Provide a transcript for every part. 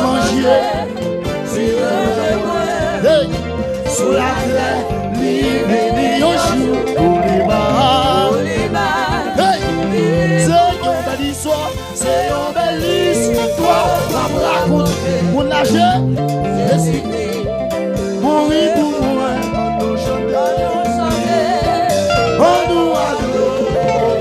manger. Hey, sous la terre, l'hiver, un jour, pour les bas. Hey, c'est une belle histoire, c'est une belle histoire. On va me raconter, mon âge, Jésus, mourir pour moi, on nous chante, on nous adore.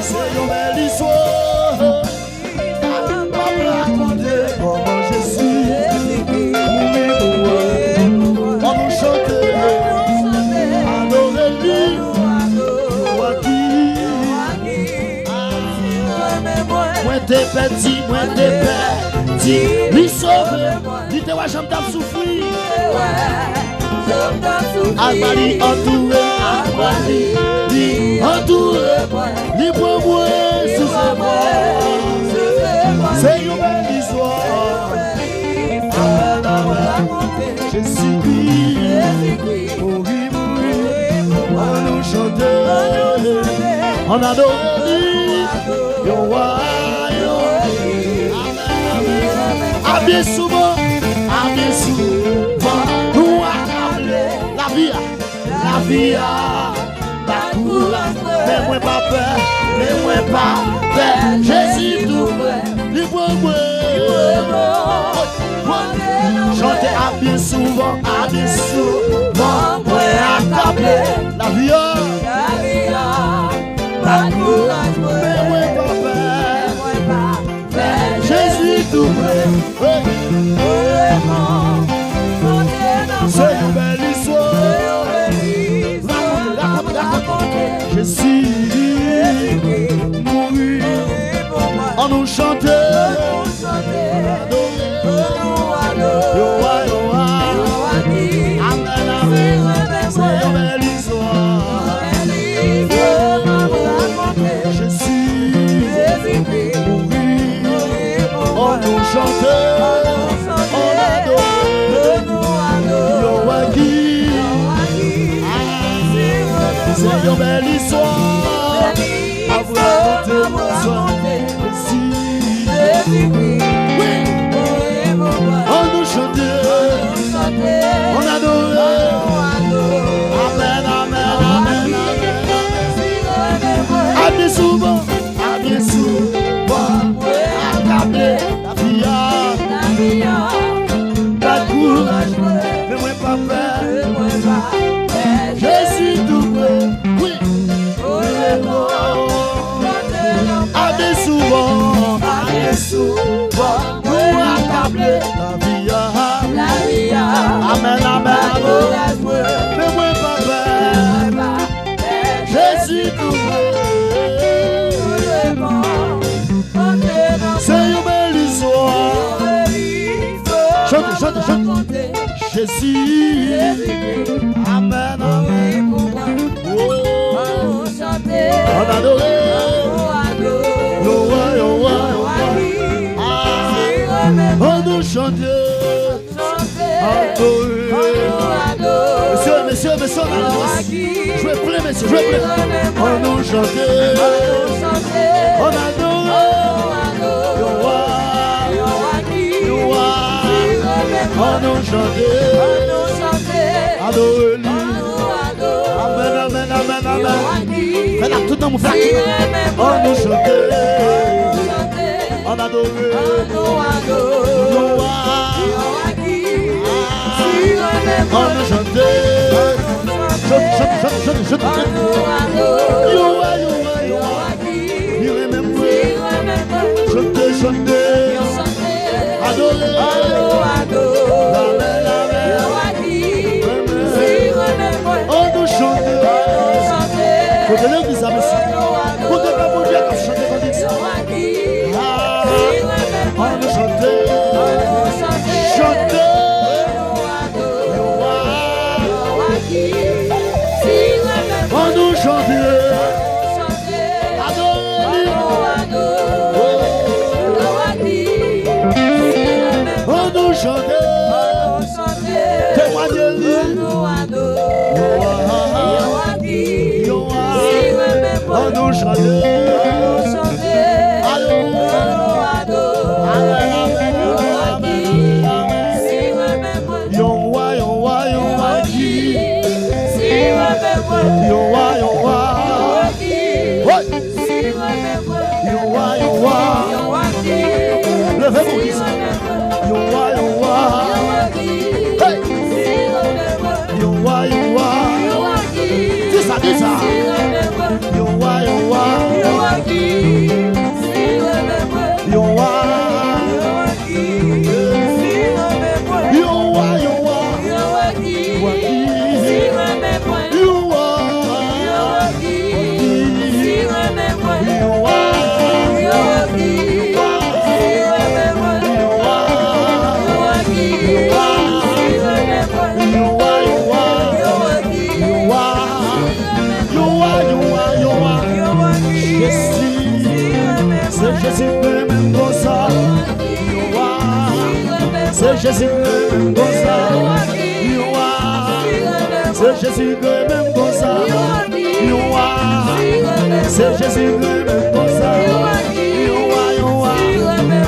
C'est une belle histoire, on va me raconter comment Jésus, mourir pour moi, on nous chante, adorer-lui. Moi t'es petit, lui sauve, lui te vois j'aime t'as souffrir. Almali entouré, lui entouré, lui pour moi, sous ses bras. C'est une belle histoire. Jésus-Christ, mourir, on nous chante, on adore lui, yo roi. Bien souvent, nous accabler la vie, mais moi pas peur, Jésus tout près, libre moi, chanter bien souvent, moi accabler la vie, mais moi pas peur, Jésus tout près. C'est une belle histoire. Raconte. Jésus mourut. On nous chantait. Amen, amen. C'est une belle histoire. Jésus mourut. On nous chantait. C'est une belle histoire. À vous raconter. Oui. On nous chantait. On adorait. Amen, amen, amen, amen. À bien souvent. Accabler la vie. Pas de courage. Mais moi pas peur. Jésus tout près, oui, Allez souvent, nous accabler la vie, amen, amen, mais moi pas peur, Jésus tout près, c'est une belle histoire, chante, Jésus, amen, amen. On adore, on nous chante, messieurs, jouez plein, messieurs, on nous chante, on adore, on nous chante, adore-lui. Amen, amen, amen, amen. Fais-la tout dans mon flac. On nous chantait, on adorait, on nous chantait. Chante. You remember. Chante. Adorer. On nous chantait. Faut donner des amis. Faut donner à mon Dieu qu'on chante comme ça. On nous chantait. On nous chantait. On nous chantait. Jésus même comme ça, c'est Jésus même comme ça, c'est Jésus même comme ça,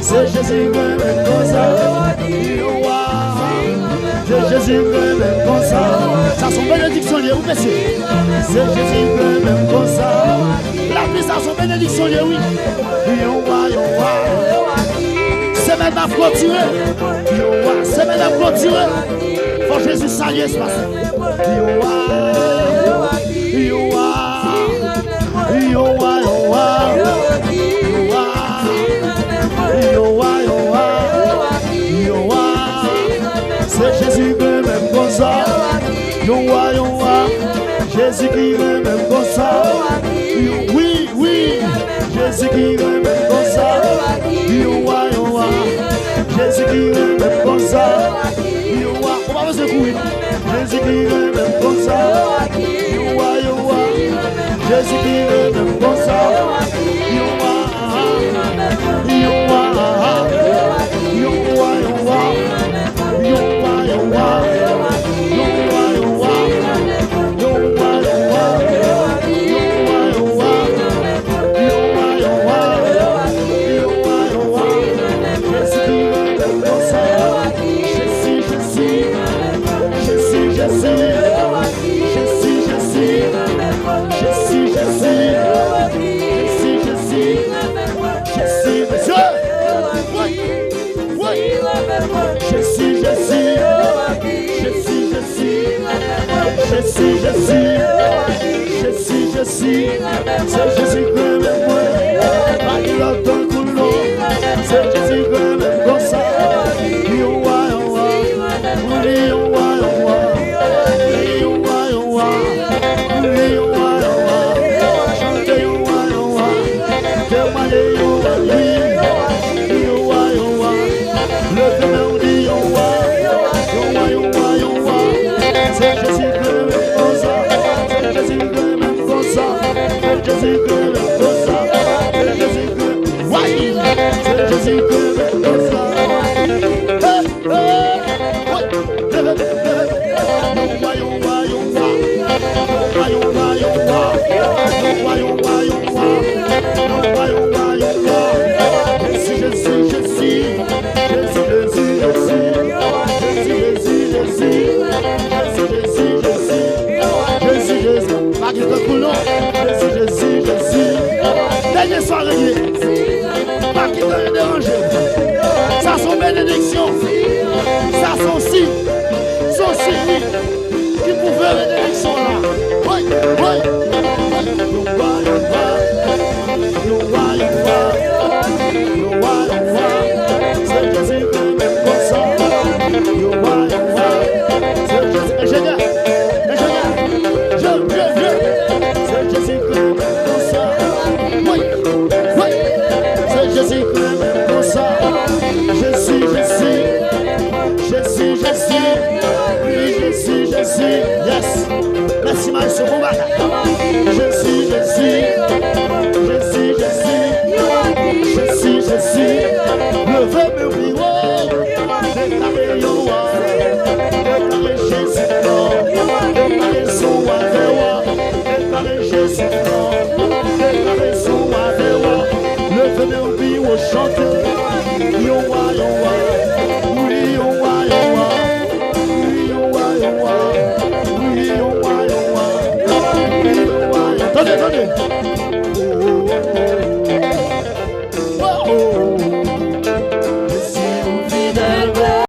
c'est Jésus même comme ça, c'est Jésus même comme ça, ça sont bénédictions liées, vous pensez, c'est Jésus même comme ça, la vie ça sont bénédictions liées, oui, semaine à clôturer. Semaine à clôturer. Faut Jésus saluer ce passé. C'est Jésus qui même comme ça. Jésus qui même comme ça. Oui, oui. Jésus qui même comme ça. Jésus qui même comme ça. On va se courir. Jésus qui même comme ça. Jésus qui même comme ça. C'est Jésus que même moi, pas qu'il a ton coulon. C'est Jésus que même comme ça. Pas qui te dérange. Ça sont bénédictions. Ça sont si. Sont si qui pouvaient bénédiction là. Oui, oui. C'est Jésus que même comme ça. C'est Jésus. Ingénieur. C'est Jésus que même comme ça. Oui. Jésus même comme ça. Je suis. Yes. Merci Maïs bon matin. Je suis. Levez mes bureaux. Déclarez Yoa. Déclarez Jésus fort. Déclarez son Avéwa. Déclarez Jésus fort. Déclarez son Avéwa. Levez mes bureaux. Chantez. Yoa.